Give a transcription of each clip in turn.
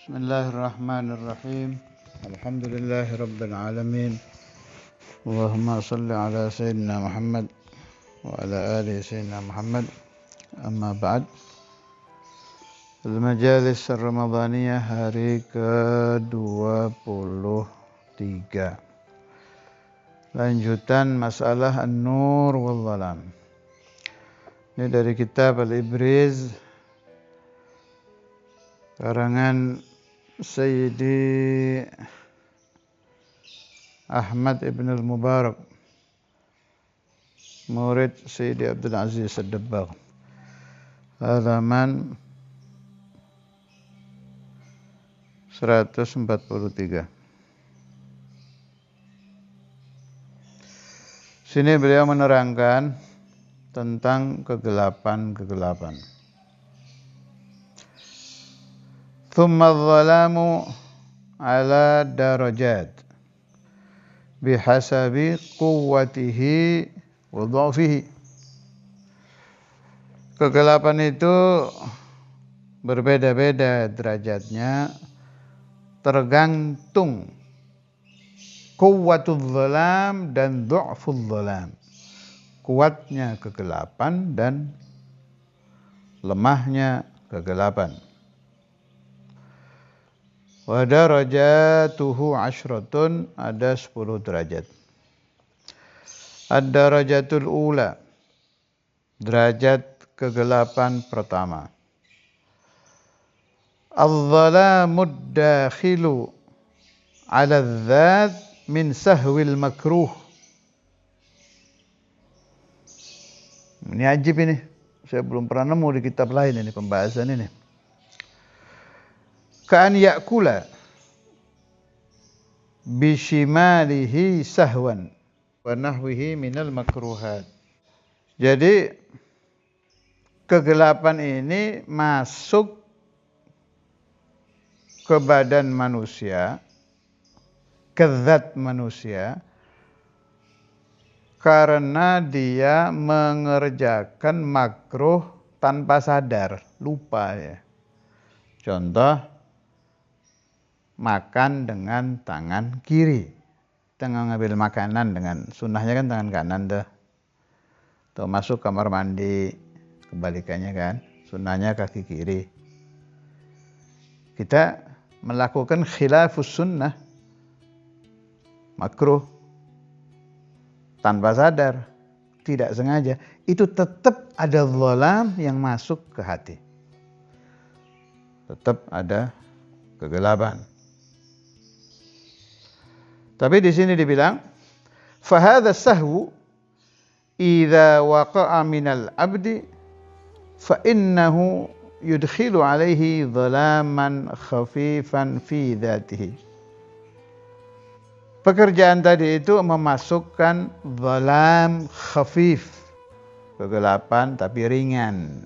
Bismillahirrahmanirrahim. Alhamdulillahi rabbil alamin. Allahumma salli ala sayyidina Muhammad wa ala ali sayyidina Muhammad. Amma ba'd. Al-Majalis Ar-Ramadaniyah hari ke-23. Lanjutan masalah An-Nur wal Dhalam. Ini dari kitab Al-Ibriz karangan Sayyidi Ahmad ibn al-Mubarak, murid Sayyidi Abdul Aziz Ad-Dabbagh, halaman 143. Sini beliau menerangkan tentang kegelapan-kegelapan. Thumma adh-dhalamu ala darajat bihasabi quwwatihi wa dha'fihi. Kegelapan itu berbeda-beda derajatnya tergantung quwwatul dhalam dan dha'ful dhalam. Kuatnya kegelapan dan lemahnya kegelapan. Wa darajatuhu 'ashratun, ada 10 derajat. Ad-darajatul ula, derajat kegelapan pertama. Adh-dhalamud dakhilu 'ala adh-dhat min sahwil makruh. Ini ajib ini. Saya belum pernah nemu di kitab lain ini pembahasan ini. Ka'an ya'kula bishimalihi sahwan wa nahwihi minal makruhat. Jadi kegelapan ini masuk ke badan manusia, ke zat manusia, karena dia mengerjakan makruh tanpa sadar, lupa ya. Contoh, makan dengan tangan kiri. Kita ngambil makanan dengan sunnahnya kan tangan kanan tuh. Atau masuk kamar mandi, kebalikannya kan, sunnahnya kaki kiri. Kita melakukan khilafus sunnah, makruh, tanpa sadar, tidak sengaja. Itu tetap ada dhalam yang masuk ke hati. Tetap ada kegelapan. Tapi di sini dibilang, fahadha sahwu idza waqa'a minal abdi fa innahu yudkhilu alaihi dhalaman khafifan fi dhatihi. Pekerjaan tadi itu memasukkan dhalam khafif, kegelapan tapi ringan.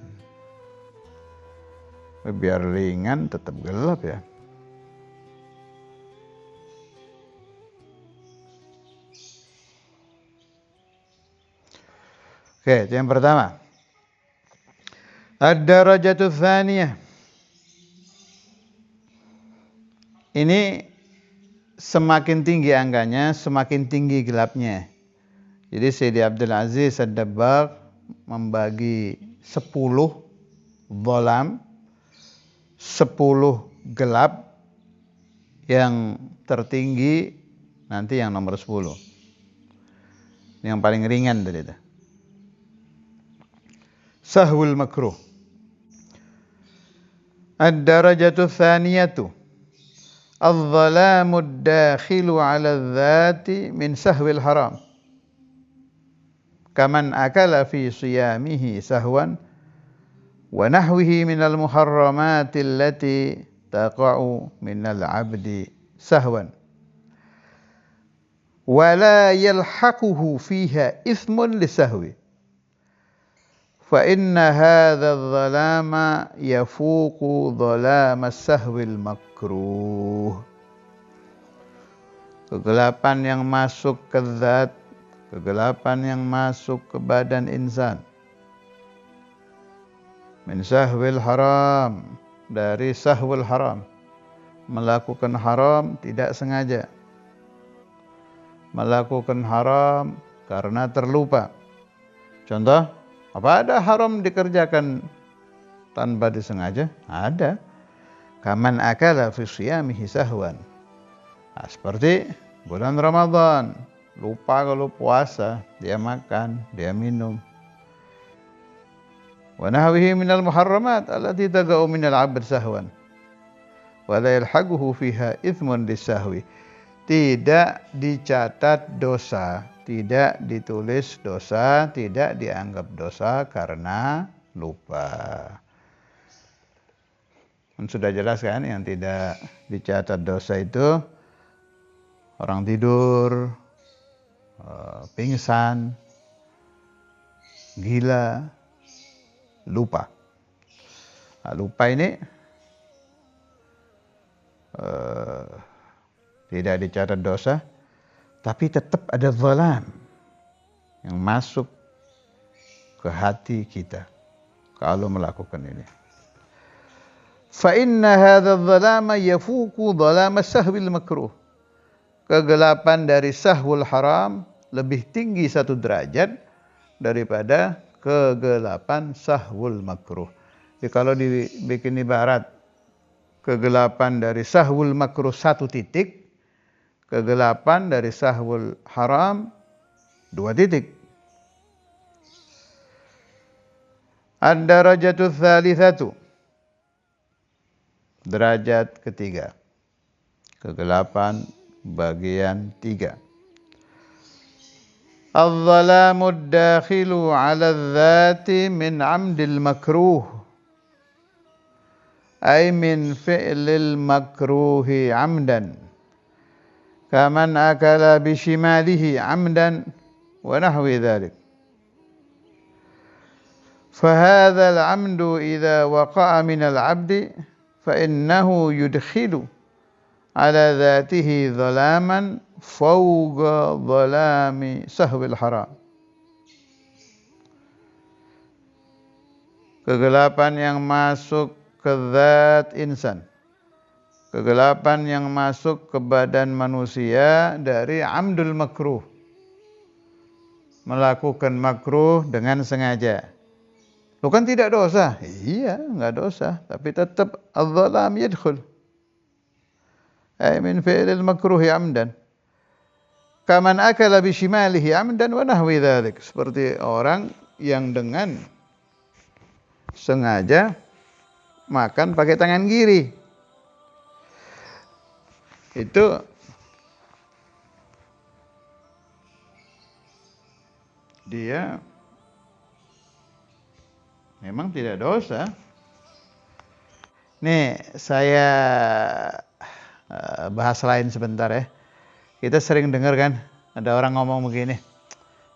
Biar ringan tetap gelap ya. Oke, itu yang pertama. Ad-darajatu tsaniyah. Ini semakin tinggi angkanya, semakin tinggi gelapnya. Jadi Sayyidi Abdul Aziz Ad-Dabbagh membagi 10 dhalam, 10 gelap, yang tertinggi nanti yang nomor 10. Yang paling ringan tadi itu. Sahwul makruh. Ad-darajatu tsaniyatu adh-dhalamud dakhilu 'ala adh-dhati min sahwil haram. Kaman akala fi siyamihi sahwan wa nahwihi minal muharramati allati taqa'u minal 'abdi sahwan. Wa la yalhaquhu fiha ithmun lisahwi. Fa inna hadha adh-dhalama yafuqu dhalama sahwil makruh. Kegelapan yang masuk ke zat, kegelapan yang masuk ke badan insan, min sahwil haram, dari sahwil haram, melakukan haram tidak sengaja, melakukan haram karena terlupa. Contoh, apa ada haram dikerjakan tanpa disengaja? Ada. Kaman akala fi shiyamihi sahwan. Nah, seperti bulan Ramadan, lupa kalau puasa, dia makan, dia minum. Wa nahwihi minal muharramat allati taqa'u minal 'abd sahwan. Wa la yalhaquhu fiha ithmun lisahwi. Tidak dicatat dosa, tidak ditulis dosa, tidak dianggap dosa karena lupa. Sudah jelas kan, yang tidak dicatat dosa itu orang tidur, pingsan, gila, lupa. Nah, lupa ini tidak dicatat dosa, tapi tetap ada zalam yang masuk ke hati kita kalau melakukan ini. Fa inna hadza dzalama yafuqu dzalama sahwil makruh. Kegelapan dari sahwul haram lebih tinggi 1 derajat daripada kegelapan sahwul makruh. Jadi kalau dibikin ibarat, kegelapan dari sahwul makruh 1 titik, kegelapan dari sahwul haram 2 titik. Ad-darajatu tsalitsatu, derajat ketiga, kegelapan bagian 3. Al-zalamu ad-dakhilu 'ala adh-dhati min 'amdil makruh, ay min fi'lil makruhi 'amdan, kaman akala bishimalihi 'amdan wa nahwi dhalik. فهذا العمد إذا وقع من العبد فإنه يدخل على ذاته ظلاما فوق ظلام سهو الحرام. Kegelapan yang masuk ke zat insan, kegelapan yang masuk ke badan manusia dari amdul makruh, melakukan makruh dengan sengaja. Bukan tidak dosa? Iya, enggak dosa, tapi tetap az-zalam yadkhul. Ay min fi'lil makruhi 'amdan. Kaman akala bishimalihi 'amdan wa nahwi dzalik. Seperti orang yang dengan sengaja makan pakai tangan kiri. Itu dia memang tidak dosa. Nih, saya bahas lain sebentar ya. Kita sering dengar kan, ada orang ngomong begini,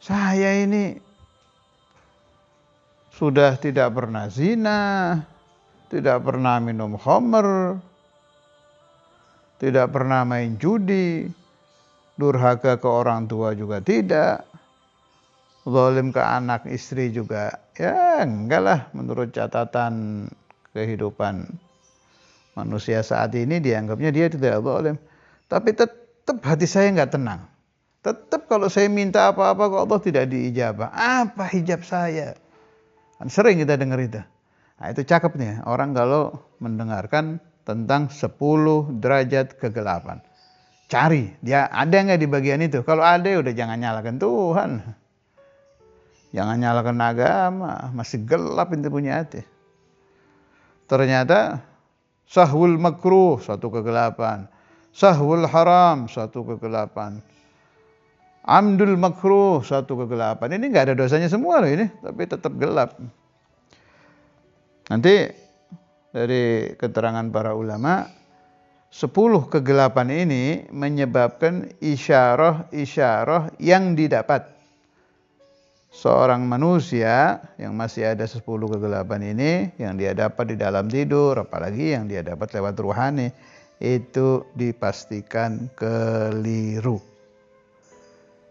saya ini sudah tidak pernah zina, tidak pernah minum khamr, tidak pernah main judi, durhaka ke orang tua juga tidak, zalim ke anak istri juga, ya enggak lah, menurut catatan kehidupan manusia saat ini dianggapnya dia tidak zalim. Tapi tetap hati saya enggak tenang. Tetap kalau saya minta apa-apa kok Allah tidak diijabah. Apa hijab saya? Kan sering kita dengar itu. Nah, itu cakep nih orang kalau mendengarkan tentang 10 derajat kegelapan. Cari, dia ada enggak di bagian itu? Kalau ada udah jangan nyalakan Tuhan. Jangan nyalakan agama, masih gelap itu punya hati. Ternyata sahwul makruh 1 kegelapan, sahwul haram 1 kegelapan, amdul makruh 1 kegelapan. Ini enggak ada dosanya semua loh ini, tapi tetap gelap. Nanti dari keterangan para ulama, 10 kegelapan ini menyebabkan isyarah-isyarah yang didapat seorang manusia yang masih ada 10 kegelapan ini yang dia dapat di dalam tidur, apalagi yang dia dapat lewat ruhani, itu dipastikan keliru.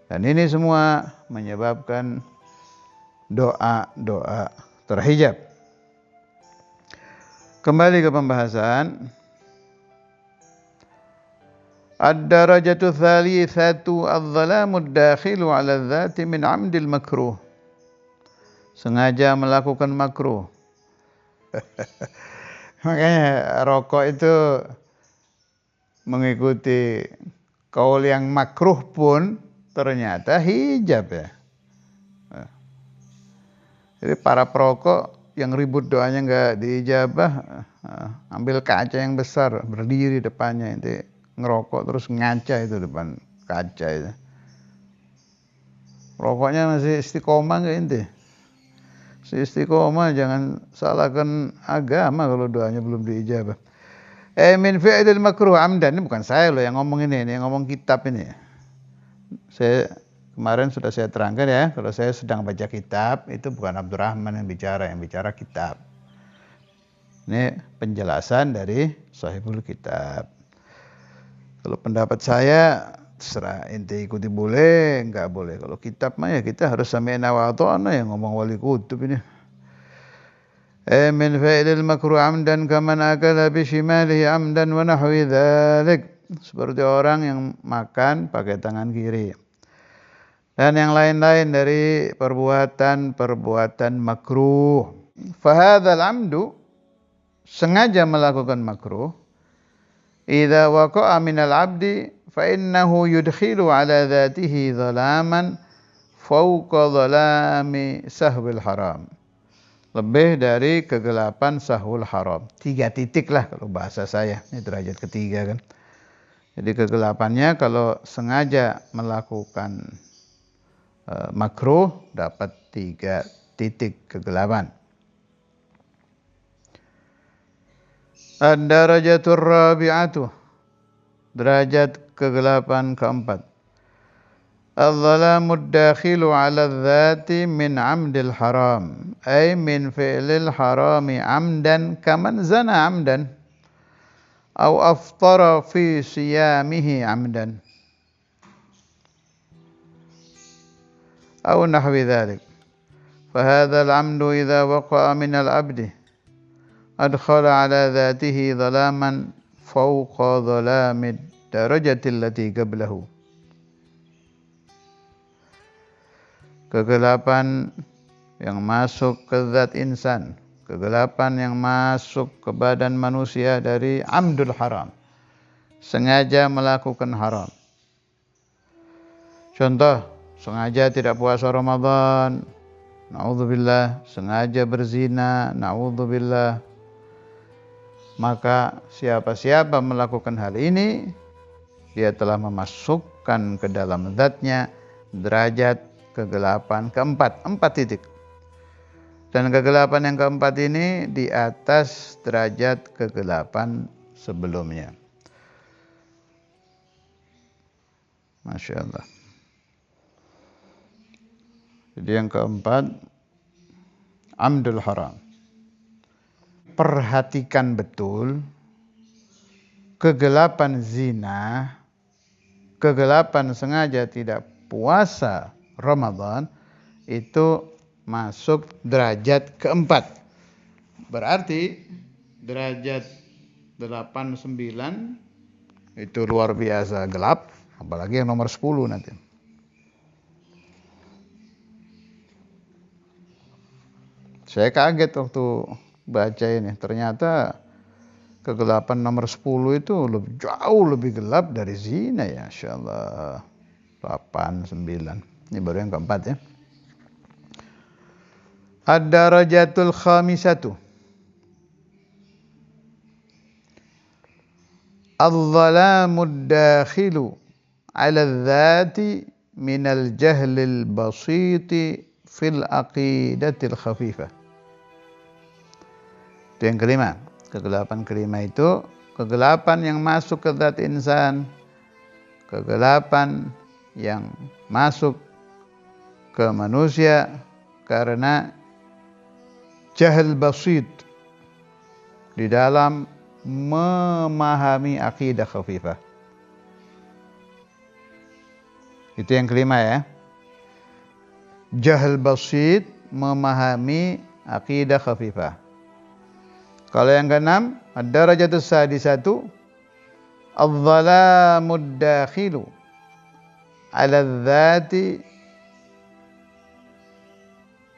Dan ini semua menyebabkan doa-doa terhijab. Kembali ke pembahasan. Ad-darajatu tsalitsatu adz-dzalamu ad-dakhilu 'ala dzati min 'amdil makruh. Sengaja melakukan makruh. Makanya rokok itu mengikuti kaul yang makruh pun ternyata hijab ya. Jadi para perokok yang ribut doanya nggak diijabah, ambil kaca yang besar, berdiri depannya, itu ngerokok terus ngaca itu depan kaca itu. Rokoknya masih istiqomah nggak inti? Si istiqomah, jangan salahkan agama kalau doanya belum diijabah. Min fi'lil makruh amdan, ini bukan saya loh yang ngomong ini yang ngomong kitab ini. Saya kemarin sudah saya terangkan ya, kalau saya sedang baca kitab itu bukan Abdurrahman yang bicara kitab. Ini penjelasan dari sahibul kitab. Kalau pendapat saya terserah ente ikuti boleh, enggak boleh. Kalau kitab mah ya kita harus sami'na wa ata'na yang ngomong wali kutub ini. Min fa'ilil makruh amdan kaman akala bi shimalihi amdan wa nahwi dzalik. Seperti orang yang makan pakai tangan kiri. Dan yang lain-lain dari perbuatan makruh. Fahadzal amdu, sengaja melakukan makruh, idza waqa'a minal abdi fa innahu yudkhilu 'ala dzatihi dhalaman fawqa dhalami sahwil haram. Lebih dari kegelapan sahwul haram. 3 titik lah kalau bahasa saya. Ini derajat ketiga kan. Jadi kegelapannya kalau sengaja melakukan makruh dapat 3 titik kegelapan. Ad-darajatur rabi'atu, derajat kegelapan keempat. Adz-dzalamud dakhilu 'ala dzati min 'amdil haram, ay min fi'lil harami 'amdan kaman zana 'amdan aw aftara fi siyamihi 'amdan aw nahwi dzalik. Fahadzal 'amdu idza waqa'a minal 'abdi adkhala 'ala dzatihi dhalaman fawqa dhalamid darajati allati qablahu. Kegelapan yang masuk ke zat insan, kegelapan yang masuk ke badan manusia dari amdul haram, sengaja melakukan haram. Contoh, sengaja tidak puasa Ramadan, na'udzubillah, sengaja berzina, na'udzubillah. Maka siapa-siapa melakukan hal ini, dia telah memasukkan ke dalam zatnya derajat kegelapan keempat, 4 titik. Dan kegelapan yang keempat ini di atas derajat kegelapan sebelumnya. Masya Allah. Jadi yang keempat, amdul haram. Perhatikan betul, kegelapan zina, kegelapan sengaja tidak puasa Ramadan itu masuk derajat keempat. Berarti derajat 89 itu luar biasa gelap, apalagi yang nomor 10 nanti. Saya kaget waktu baca ini, ternyata kegelapan nomor 10 itu jauh lebih gelap dari zina ya, insyaallah. 8, 9. Ini baru yang keempat ya. Ad-darajatul khamisatu. Adz-dzalamud dakhilu 'ala dzati minal jahlil basiti fil aqidatil khafifah. Itu yang kelima. Kegelapan kelima itu kegelapan yang masuk ke zat insan, kegelapan yang masuk ke manusia karena jahil basit di dalam memahami akidah khafifah. Itu yang kelima ya. Jahil basit, memahami akidah khafifah. Kalau yang keenam, ad-darajatus sadisatu adh-dhalamud dakhilu 'ala adh-dhati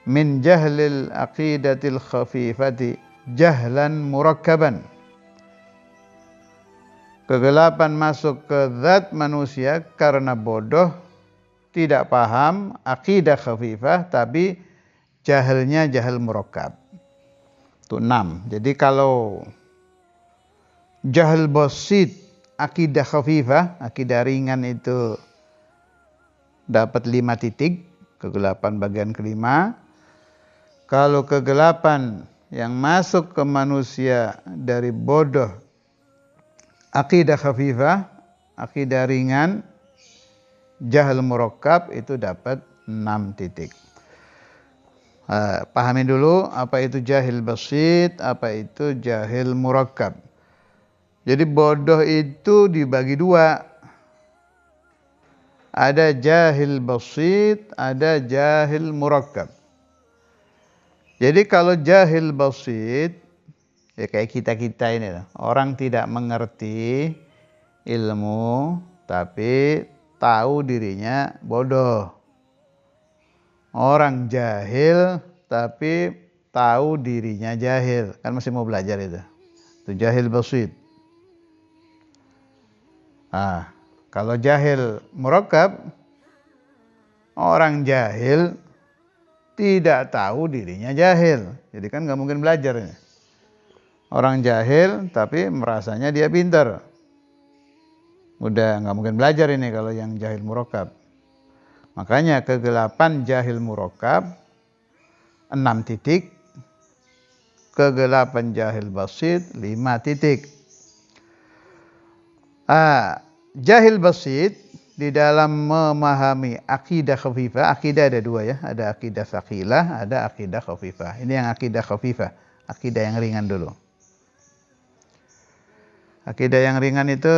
min jahlil aqidatil khafifati jahlan murakkaban. Kegelapan masuk ke zat manusia karena bodoh, tidak paham akidah khafifah, tapi jahilnya jahil murakkab. Itu 6. Jadi kalau jahil basit, akidah khafifah, akidah ringan itu dapat 5 titik, kegelapan bagian kelima. Kalau kegelapan yang masuk ke manusia dari bodoh, akidah khafifah, akidah ringan, jahil murakkab, itu dapat 6 titik. Pahami dulu apa itu jahil basit, apa itu jahil murakkab. Jadi bodoh itu dibagi 2. Ada jahil basit, ada jahil murakkab. Jadi kalau jahil basit, ya kayak kita-kita ini, orang tidak mengerti ilmu tapi tahu dirinya bodoh. Orang jahil tapi tahu dirinya jahil, kan masih mau belajar itu. Itu jahil basit. Kalau jahil murakkab, orang jahil tidak tahu dirinya jahil. Jadi kan nggak mungkin belajar. Orang jahil tapi merasanya dia pintar. Udah nggak mungkin belajar ini kalau yang jahil murakkab. Makanya kegelapan jahil murakkab 6 titik. Kegelapan jahil basit 5 titik. Jahil basit di dalam memahami akidah khafifah, akidah ada 2 ya, ada akidah tsaqilah, ada akidah khafifah. Ini yang akidah khafifah, akidah yang ringan dulu. Akidah yang ringan itu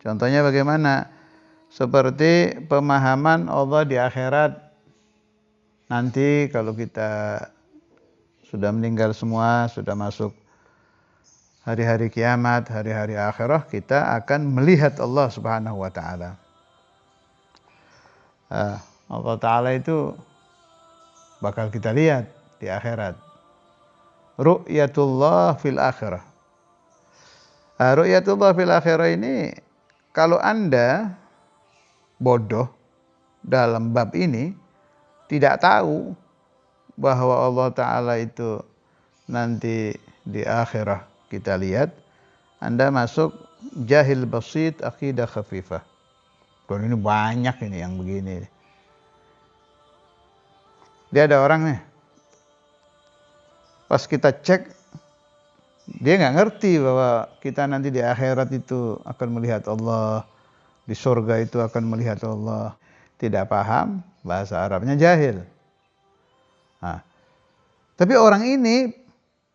contohnya bagaimana? Seperti pemahaman Allah di akhirat. Nanti kalau kita sudah meninggal semua, sudah masuk hari-hari kiamat, hari-hari akhirah, kita akan melihat Allah Subhanahu wa taala. Allah taala itu bakal kita lihat di akhirat. Ru'yatullah fil akhirah. Ru'yatullah fil akhirah ini, kalau Anda bodoh dalam bab ini, tidak tahu bahwa Allah Ta'ala itu nanti di akhirah kita lihat, Anda masuk jahil basit, akidah khafifah. Dan ini banyak ini yang begini. Dia ada orang nih, pas kita cek, dia nggak ngerti bahwa kita nanti di akhirat itu akan melihat Allah, di surga itu akan melihat Allah. Tidak paham, bahasa Arabnya jahil. Tapi orang ini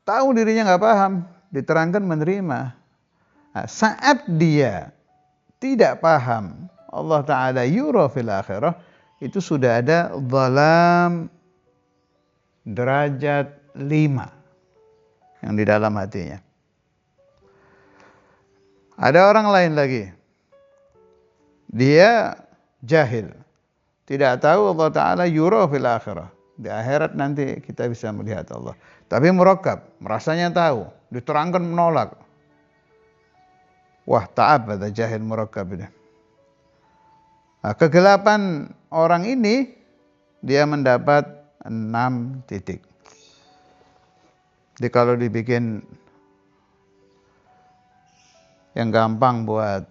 tahu dirinya nggak paham, diterangkan menerima. Saat dia tidak paham Allah Ta'ala yura fil akhirah, itu sudah ada dhalam derajat 5 yang di dalam hatinya. Ada orang lain lagi, dia jahil, tidak tahu Allah Ta'ala yura fil akhirah, di akhirat nanti kita bisa melihat Allah. Tapi murakkab, merasanya tahu, diterangkan menolak. Wah, ta'ab ada jahil murakkab ini. Kegelapan orang ini, dia mendapat 6 titik. Jadi kalau dibikin yang gampang buat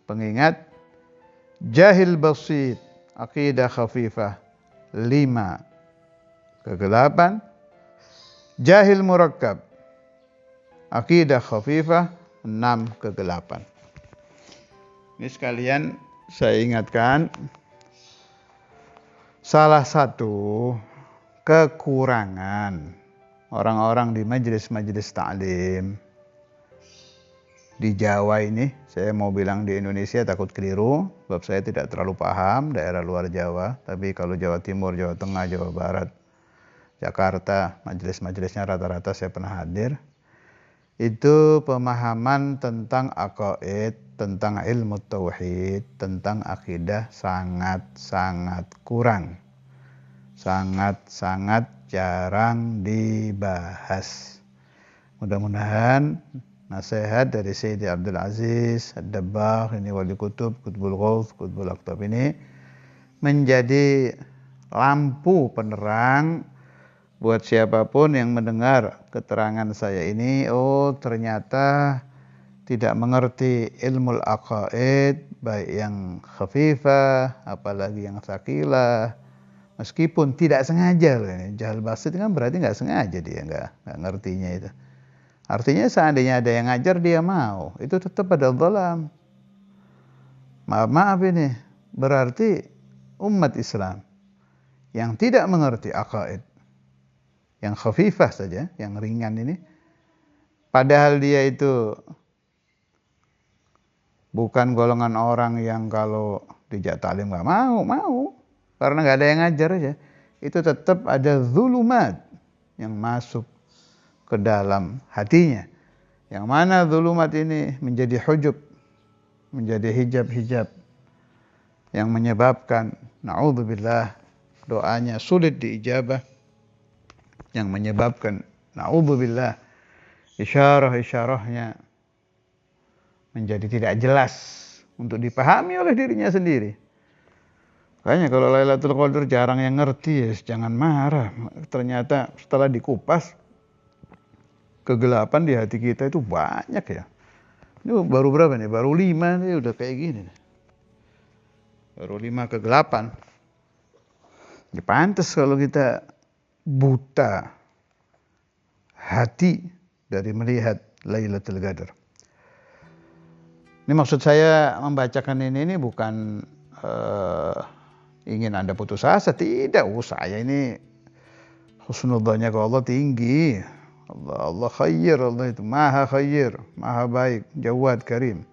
pengingat, jahil basit, akidah khafifah 5 kegelapan, jahil murakkab, akidah khafifah 6 kegelapan. Ini sekalian saya ingatkan, salah satu kekurangan orang-orang di majelis-majelis ta'lim di Jawa ini, saya mau bilang di Indonesia takut keliru, sebab saya tidak terlalu paham daerah luar Jawa, tapi kalau Jawa Timur, Jawa Tengah, Jawa Barat, Jakarta, majelis-majelisnya rata-rata saya pernah hadir. Itu pemahaman tentang aqaid, tentang ilmu tauhid, tentang akidah sangat-sangat kurang. Sangat-sangat jarang dibahas. Mudah-mudahan nasihat dari Sayyidi Abdul Aziz Ad-Dabbagh, ini wali kutub, Qutbul Ghawth, Qutbul Aqtab, ini menjadi lampu penerang buat siapapun yang mendengar keterangan saya ini. Oh, ternyata tidak mengerti ilmu aqaid, baik yang khafifah apalagi yang tsaqilah, meskipun tidak sengaja loh. Ini jahal basit kan berarti nggak sengaja, dia nggak ngertinya itu. Artinya seandainya ada yang ngajar dia mau, itu tetap ada dhalam. Maaf ini berarti umat Islam yang tidak mengerti aqaid, yang khafifah saja, yang ringan ini, padahal dia itu bukan golongan orang yang kalau dijak taklim nggak mau, karena nggak ada yang ngajar aja, itu tetap ada zulumat yang masuk ke dalam hatinya, yang mana zulumat ini menjadi hujub, menjadi hijab-hijab yang menyebabkan na'udzubillah doanya sulit diijabah, yang menyebabkan na'udzubillah isyarah-isyarahnya menjadi tidak jelas untuk dipahami oleh dirinya sendiri. Makanya kalau Lailatul Qadar jarang yang ngerti, ya jangan marah. Ternyata setelah dikupas, kegelapan di hati kita itu banyak ya. Ini baru berapa nih? Baru 5 nih udah kayak gini nih. Baru 5 kegelapan. Ya pantas kalau kita buta hati dari melihat Lailatul Qadar. Ini maksud saya membacakan ini bukan ingin Anda putus asa, tidak. Saya ini husnudzannya ke Allah tinggi. Allah khair, Allah itu maha khair, maha baik, Jawad Karim.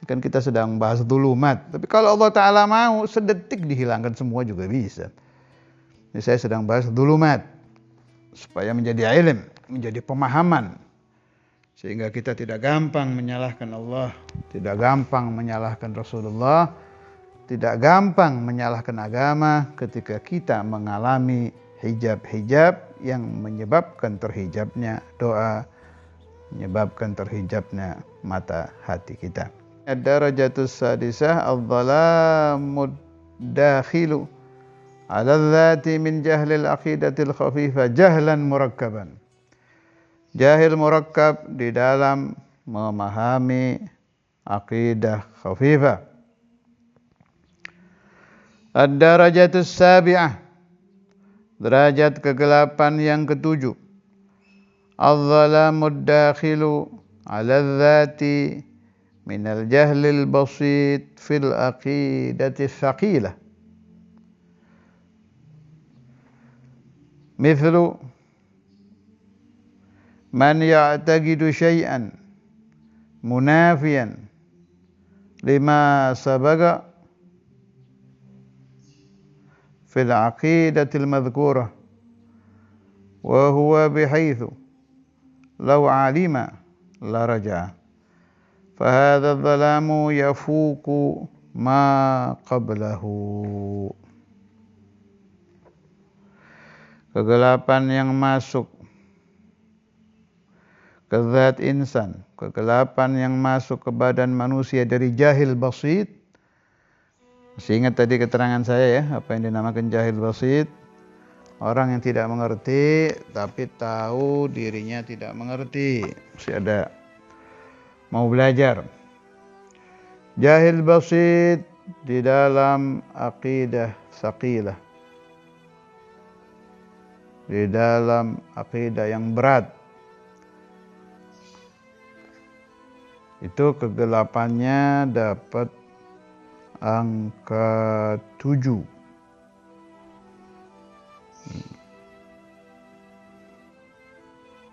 Kan kita sedang bahas dhulumat, tapi kalau Allah Ta'ala mau sedetik dihilangkan semua juga bisa. Ini saya sedang bahas dhulumat supaya menjadi ilm, menjadi pemahaman, sehingga kita tidak gampang menyalahkan Allah, tidak gampang menyalahkan Rasulullah, tidak gampang menyalahkan agama ketika kita mengalami hijab-hijab yang menyebabkan terhijabnya doa, menyebabkan terhijabnya mata hati kita. Ad-darajatus sadisah adh-dhalamud dakhilu 'ala dzati min jahlil aqidatil khafifah jahlan murakkaban. Jahil murakkab di dalam memahami aqidah khafifah. Ad-darajatus sabi'ah, derajat kegelapan yang ketujuh. Adh-dhalamud dakhilu 'ala dzati minal jahlil basit fil aqidati tsaqilah. Mithlu man ya'taqidu syai'an munafiyan lima sabaga fil aqidatil madhkurah wa huwa bihaythu law alima la raja'a fahadha dhalamu yafuku ma qablahu. Kegelapan yang masuk ke zat insan, kegelapan yang masuk ke badan manusia dari jahil basit. Masih ingat tadi keterangan saya ya, apa yang dinamakan jahil basit? Orang yang tidak mengerti tapi tahu dirinya tidak mengerti, masih ada mau belajar. Jahil basit di dalam aqidah tsaqilah, di dalam aqidah yang berat. Itu kegelapannya dapat angka 7.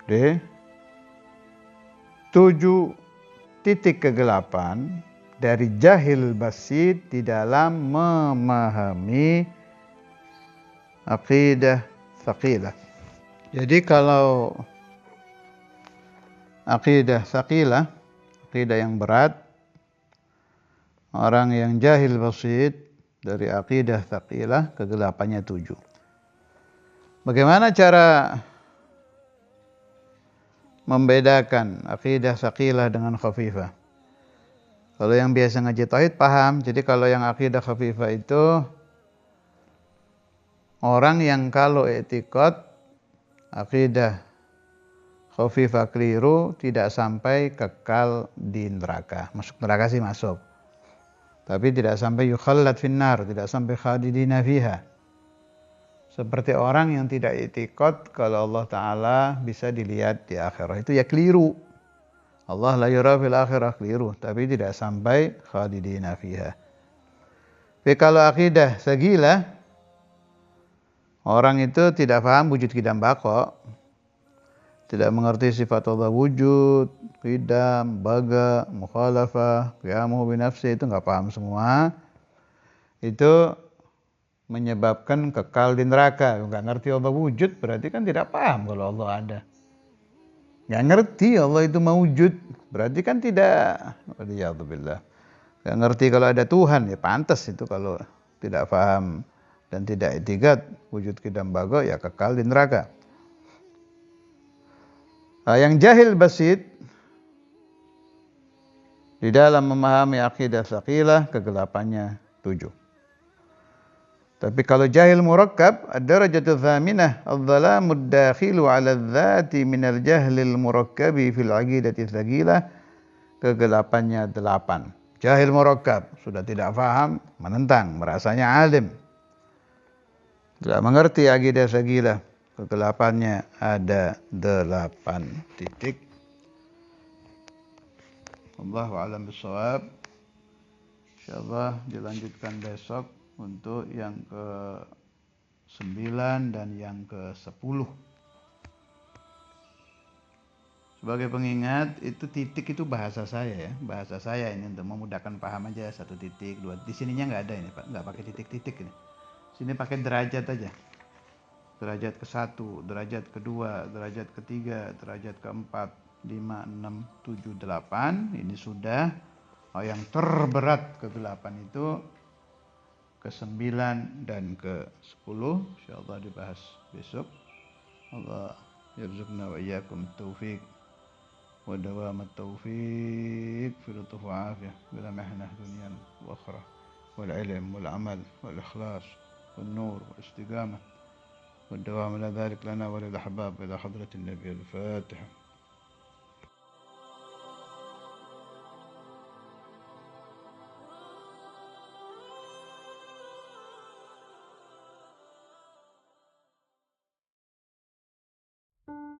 D. 7 titik kegelapan dari jahil basit di dalam memahami aqidah tsaqilah. Jadi kalau aqidah tsaqilah, aqidah yang berat. Orang yang jahil basit dari aqidah tsaqilah, kegelapannya 7. Bagaimana cara membedakan aqidah tsaqilah dengan khafifah? Kalau yang biasa ngaji tauhid paham. Jadi kalau yang aqidah khafifah itu orang yang kalau i'tiqad aqidah khafifah keliru tidak sampai kekal di neraka. Masuk neraka sih masuk. Tapi tidak sampai yukhallad finnar, tidak sampai khalidina fiha. Seperti orang yang tidak i'tiqad kalau Allah Ta'ala bisa dilihat di akhirat. Itu ya keliru. Allah la yura fil akhirah, keliru. Tapi tidak sampai khalidina fiha. Tapi kalau akidah tsaqilah, orang itu tidak paham wujud qidam baqa. Tidak mengerti sifat Allah wujud, qidam, baga, mukhalafah, qiyamuhu binafsi, itu enggak paham semua. Itu menyebabkan kekal di neraka. Enggak ngerti Allah wujud, berarti kan tidak paham kalau Allah ada. Enggak ngerti Allah itu mewujud, berarti kan tidak. Waliyadzubillah. Enggak ngerti kalau ada Tuhan, ya pantas itu kalau tidak paham dan tidak i'tiqad wujud qidam baqa, ya kekal di neraka. Yang jahil basit di dalam memahami aqidah tsaqilah, kegelapannya 7. Tapi kalau jahil murakkab, ad-darajatu tsaminah adz-dhalamud dakhilu 'ala adz-dzati minal jahlil murakkabi fil 'aqidati tsaqilah, kegelapannya 8. Jahil murakkab, sudah tidak paham, menentang, merasanya alim. Tidak mengerti aqidah tsaqilah, kegelapannya ada 8 titik. Wallahu a'lam bishawab. Insyaallah dilanjutkan besok untuk yang ke-9 dan yang ke-10. Sebagai pengingat, itu titik itu bahasa saya ya. Bahasa saya ini untuk memudahkan paham aja, 1 titik, 2. Di sininya enggak ada ini, Pak. Enggak pakai titik-titik ini. Sini pakai derajat aja. Derajat ke-1, derajat ke-2, derajat ke-3, derajat ke-4, 5, 6, 7, 8. Ini sudah. Yang terberat ke-8 itu ke-9 dan ke-10. Insyaallah dibahas besok. Allah yarzuqna wa iyyakum taufiq wa dawam at-taufiq fi lutuf wa afiyah bila mahnah dunyan wa akhirah wal ilm wal amal wal ikhlas wal nur wal istiqamah wal dawam ala dhalik lana wa lil ahbab ila hadratin nabiy al-fatihah.